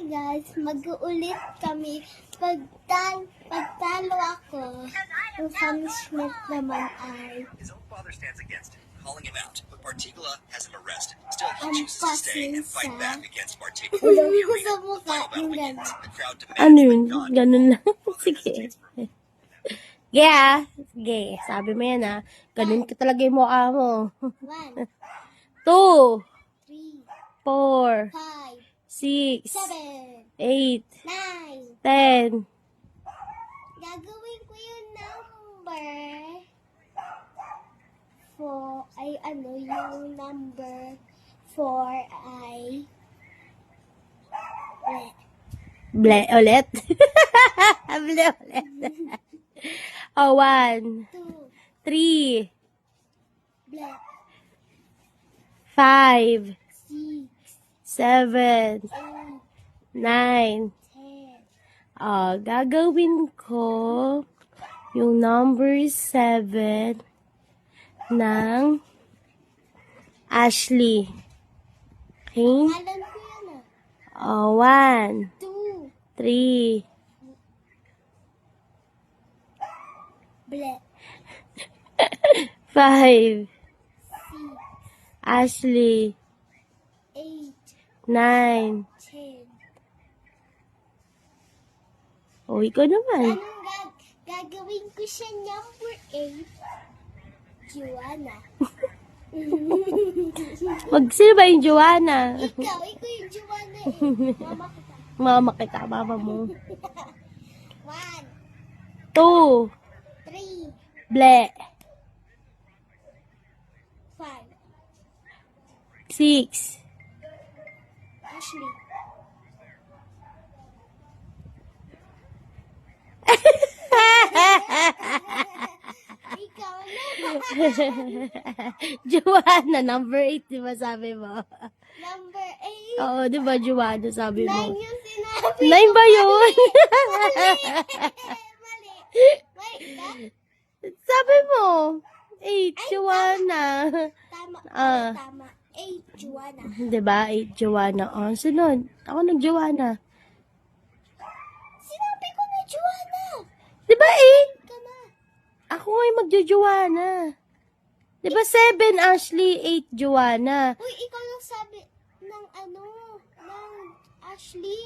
guys, mag-uulit kami. Pagtalo ako, yung punishment naman ay His own father stands against it, calling him out, but Bartigula has him arrested. Still, he ang chooses to stay and fight pasinsa. back against Bartigula. Ulo The ko arena, sa the mukha final battle yung begins. gano'n. The crowd demands Ano that yun? God Ganun lang. father Sige. hesitates for Yeah. Sige. Sabi mo yan ah. Ganun ka talaga yung mukha mo. 1, 2, 3, 4, 5, 6, 7, 8, 9. 10. Gagawin ko yung number. Yung number 4 ay Ble ulit. Ble ulit. Oh, 1, 2, 3, black, 5, 6, 7, 8, 9. 10. Gagawin ko yung number 7 ng Ashley. Okay? Alam ko yan ah. 1, 2, 3, black, 5, 6, Ashley, 8, 9. 10. Oh, ikaw naman. Anong gagawin ko siya number 8? Joanna. Sino ba yung Joanna? Ikaw yung Joanna eh. Mama kita. Mama kita, mama mo. 1, 2, 3, ble, 5. 6, Ashley. Ikaw na. Joanna, number 8, di ba sabi mo? Number 8. Oo, di ba Joanna sabi 9 mo? yung sinabi. 9 ba yun? Mali. Wait, Sabi mo, 8, Joanna. tama. Ah. Tama. 8, Joanna. Di ba? 8, Joanna. Oh, sunod. Ako nag-Joanna. Sinabi ko na Joanna. Di ba 8? Ka na. Ako ngayon magjo-Joanna. Di ba 7, Ashley, 8, Joanna? Uy, ikaw yung sabi ng Ashley.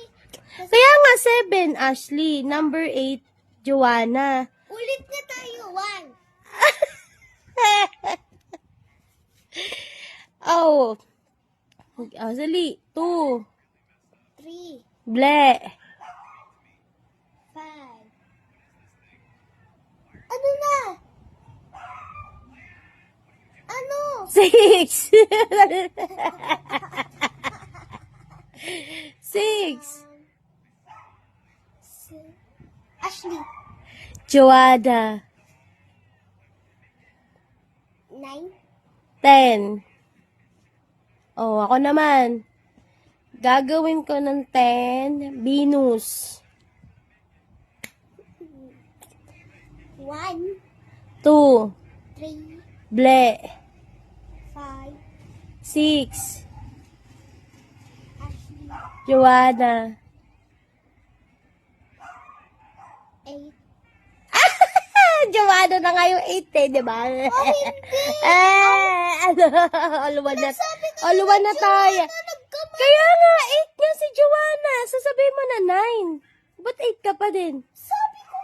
Kaya nga 7, Ashley. Number 8, Joanna. Ulit na tayo. 1. Oh. Sali. 2. 3, Ble. 5. Ano na? Ano? 6. 6. Ashley. Joanna. 9. 10. Oh, ako naman. Gagawin ko ng 10, Venus. 1, 2, 3, Ble. 5. 6, Ashley. Joanna. 8. Joanna na nga yung 8 eh, di ba? Hindi. Ano? Aluwan na. Aluwan na tayo. Kaya nga, 8 nga si Joanna. Sasabihin mo na 9. Ba't 8 ka pa din? Sabi ko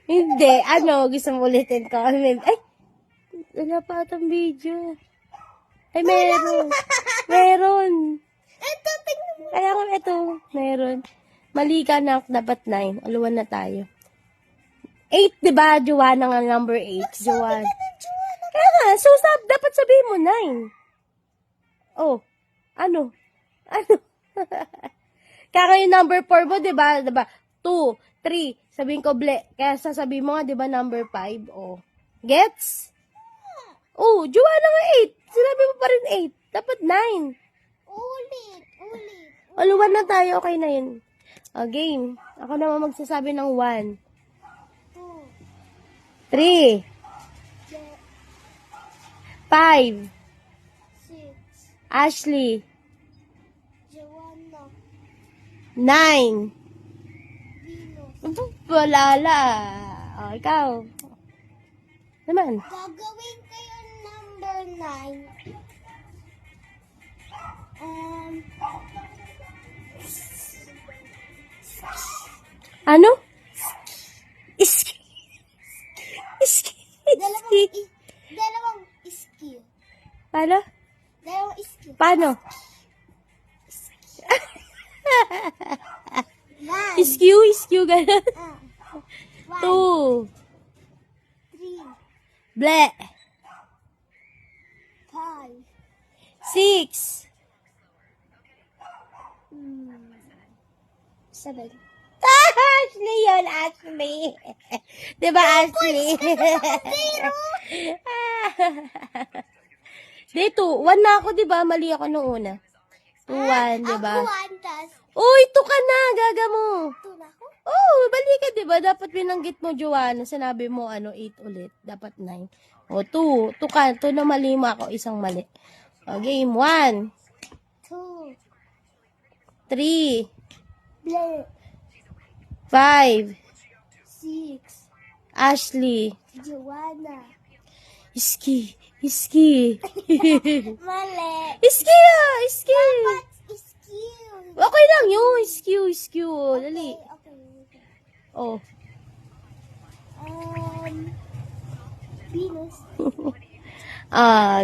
9. Hindi. Ano? Gusto mo ulitin ko? Ay, wala pa atang video. Ay, meron. Meron. Ito, tingnan mo. Kaya nga, ito. Meron. Mali ka na. Dapat 9. Aluwan na tayo. 8, di ba? Joanna nga number 8. Joanna. Joanna. Kaya nga, so dapat sabihin mo 9. Oh, ano? Ano? Kaya nga yung number 4 mo, di ba? 2, 3, sabihin ko ble. Kaya sasabihin mo nga, di ba, number 5? Oh. Gets? Oh, Joanna nga 8. Sinabi mo pa rin 8. Dapat 9. Ulit. Aluwan na tayo, okay na yun. Game. Ako naman magsasabi ng 1. 3, 5, 6. Ashley, Joanna. 9. Venus. Wala la. O, ikaw. Naman. Gagawin ko yung number 9. Ano? Iski. Iski. Dalawang skill. Paano? Dalawang skill. Paano? One. Iskiw, ganun. One. 2. 3. Ble. 5. 6. 7. Ashley yun, Ashley. Diba, Ashley? Di, 2. 1 na ako, diba? Mali ako nung una. 2, 1, diba? Ako 1, tas Uy, 2 ka na, gaga mo. 2 na ako. Oh, bali ka, diba? Dapat binanggit mo, Joanna. Sinabi mo, 8 ulit. Dapat 9. O, 2. 2 ka. 2 na mali mo ako. Isang mali. O, game 1. 2. 3. Blue. 5. 6. Ashley. Joanna. Iski. Mali. Iski ah! Iski! Dapat skill. Okay lang yun. Iski. Dali. Okay. Oh. Venus.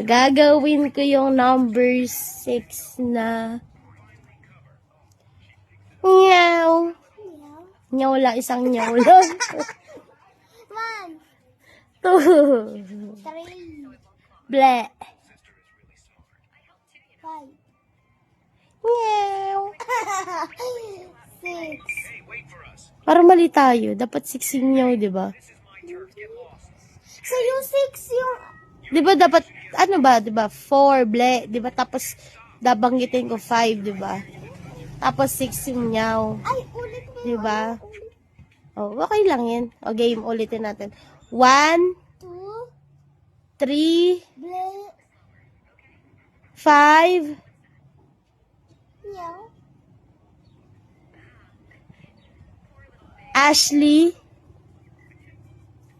Gagawin ko yung number 6 na nyaw. Nyaw lang, isang nyaw lang. 1. 2. 3. Ble. 5. Nyaw. 6. Parang mali tayo. Dapat 6 yung nyaw, diba? So, yung 6 yung... Diba dapat, ano ba, diba? 4, ble. Diba tapos, dabanggitin ko 5, diba? Tapos 6 yung nyaw. Ay, ulit mo. Diba? Ulit. Oh, okay lang yan. O, game, ulitin natin. 1, 2. 3, Blue. 5, Meow. Ashley,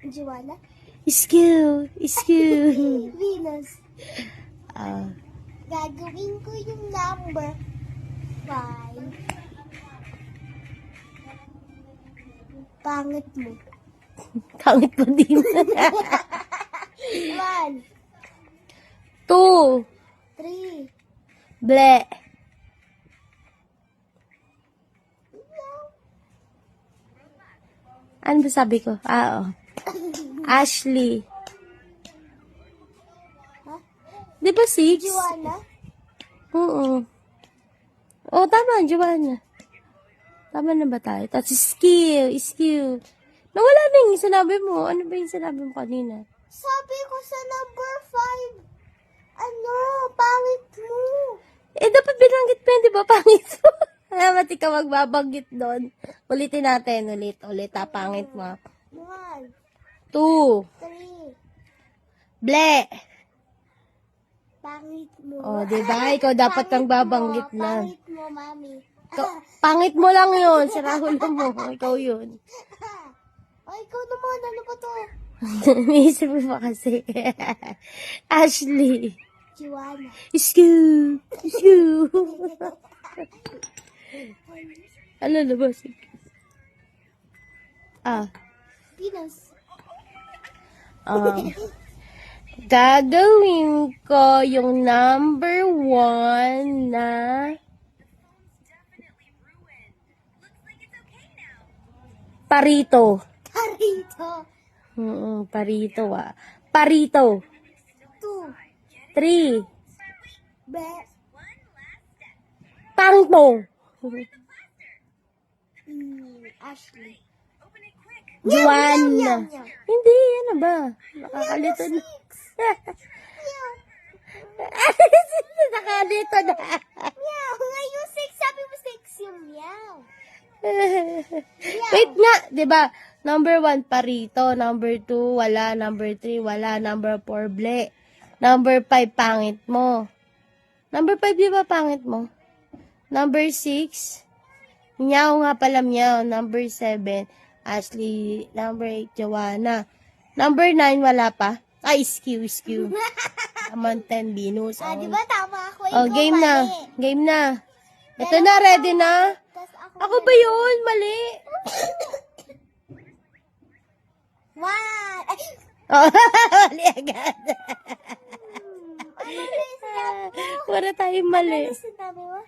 Joanna. Iskiw. Venus. Ah, Gagawin ko yung number 5. Pangit mo. Pangit mo din. 1. 2, 3. ble. Ano ba sabi ko? Oh. Ashley. Ha? Di ba 6? Joanna. Oo. Oh, tama, Joanna. Tama na ba tayo? Tapos skill. Nawala na yung sinabi mo. Ano ba yung sinabi mo kanina? Sabi ko sa number 5. Pangit mo. Dapat binanggit mo yun, di ba? Pangit mo. Dapat ikaw magbabanggit doon. Ulitin natin. Ulit. Pangit mo. 1. 2. 3. Ble. Pangit mo. Oh, di ba? Ikaw dapat kang babanggit na. Pangit mo, mami. Pangit mo lang yun. Sirahulo mo. Ikaw yun. Ay, ikaw naman. Ano ba to? Naisip mo ba kasi? Ashley. Joanna. Iskiw. Ano na ba? Venus. Gagawin ko yung number 1 na parito. Parito. Parito Parito. 2. 3. Be. Pangit mo. Ashley. Joanna. Meow. Hindi, ano ba? Nakakalito na. Nakakalito na. Meow. Ngayon 6. Sabi mo 6 yung meow. Wait nga, 'di ba? Number 1 parito, number 2 wala, number 3 wala, number 4 ble. Number 5 pangit mo. Number 5 'di ba pangit mo? Number 6 Meow nga pala, meow. Number 7, Ashley. Number 8, Joanna. Number 9, wala pa. Ay, skew. Naman 10, Venus. Ah, di ba tama ako? Oh, Ikaw game na. mali. Game na. Ito na, ready na? Tas ako Ako ba yun? Mali. One. Ay, Oh, mali agad. ano na yung sinabi mo? Wala tayong mali. Ano sinabi mo?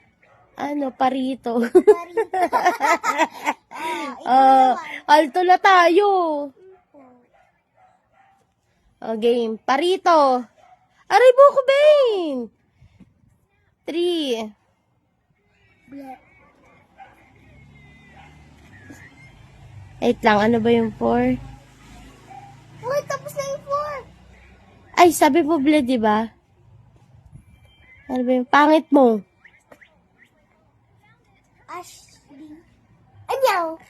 Ano, parito. Marito. Ah, alto na tayo. Oh, game. Parito. Aray buko, Bane. 3. Black. Wait lang, ano ba yung 4? Uy, tapos na yung 4. Ay, sabi mo bled, di ba? Ano ba yung pangit mo? Ashley. Anyaw.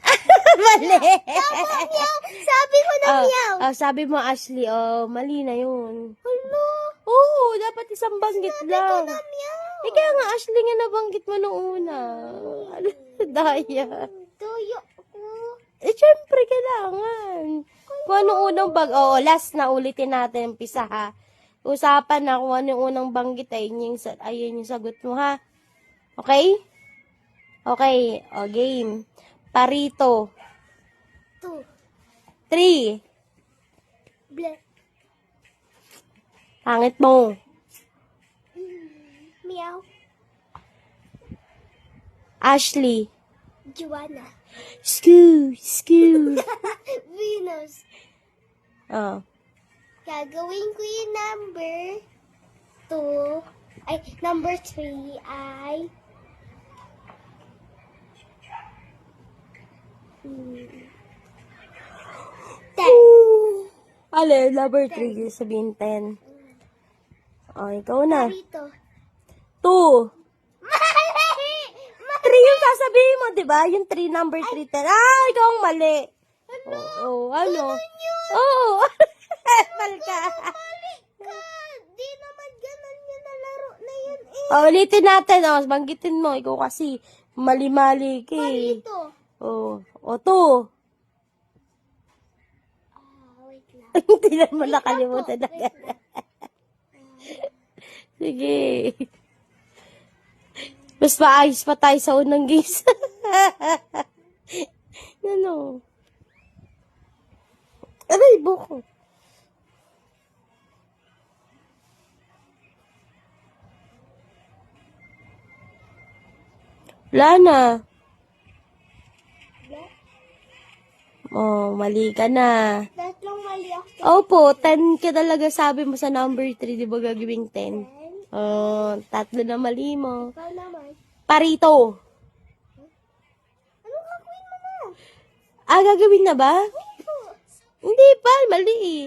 Mali. Tama, meow. Sabi ko na meow. Sabi mo, Ashley, mali na yun. Hello. Oo, dapat isang banggit Sabi ko lang. na meow. Eh, kaya nga, Ashley nga nabanggit mo nung una. Ano, daya. Tuyo ko. Eh, syempre, kailangan. Kung anong unang last na ulitin natin, pisa ha. Usapan na kung anong unang banggit, ayun yung sagot mo ha. Okay? Okay, game. Parito. 2. 3. Black. Pangit mo. Meow. Ashley. Joanna. Skew. Venus. Oh. Gagawin ko yung number 2. Ay, number 3 ay... Hmm. 10. Ale, number 3, sabihin 10. Oh, ikaw na. Dito. 2. Mali! 3 yung sasabihin mo, di ba? Yung 3, number 3, 10. Ah, ikaw ang mali. Oo, ano? Oo. Mal ka. Mali ka! Di naman ganun yung nalaro na yun eh. Oh, ulitin natin. Banggitin mo. Ikaw kasi mali-mali ka eh. Dito. Oh, 2. Wait lang. Hindi naman nakalimutan na. Wait lang. Sige. Mas maayos pa tayo sa unang games. Ano? Aray, buko. Wala na. Oh, mali ka na. Tatlong mali ako. Opo, 10 ka talaga sabi mo sa number 3, di ba gagawing 10? Oh, 3 na mali mo. Ikaw naman. Parito. Ano gagawin mo na? Ah, gagawin na ba? Hindi pa, mali eh.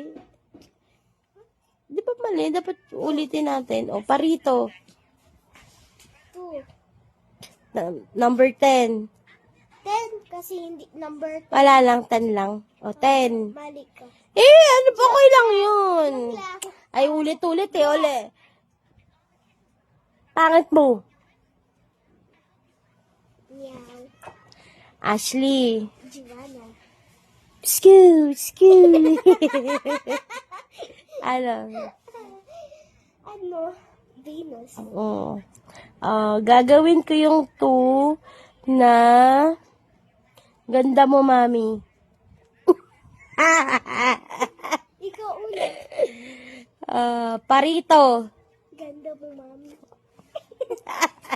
Di ba mali? Dapat ulitin natin. O, parito. 2. Number 10. 10 kasi hindi number 2. Wala lang, 10 lang. O, 10. Mali ka. Ano pa okay lang yun? Ay, ulit-ulit eh, uli. Pangit mo. Meow. Ashley. Joanna. Skew. Ano? Ano? Venus. Oo. Gagawin ko yung 2 na ganda mo, mami. Ikaw ulit. Parito. Ganda mo, mami.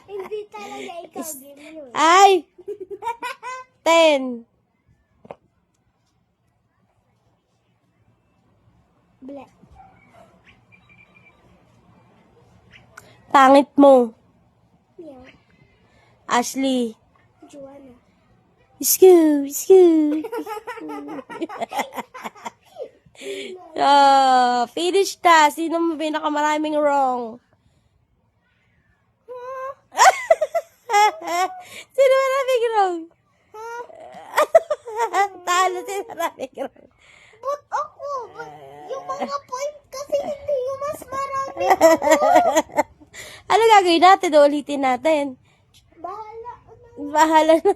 Hindi talaga ikaw din yun. Ay! 10. Black. Pangit mo. Meow. Ashley. Joanna. Skew. Finish ta. Sino mo pinakamaraming wrong? Sino maraming wrong? Talo sino maraming wrong. But ako, yung mga point kasi hindi yung mas marami. Ano gagawin natin? Ulitin natin. Bahala. Bahala na.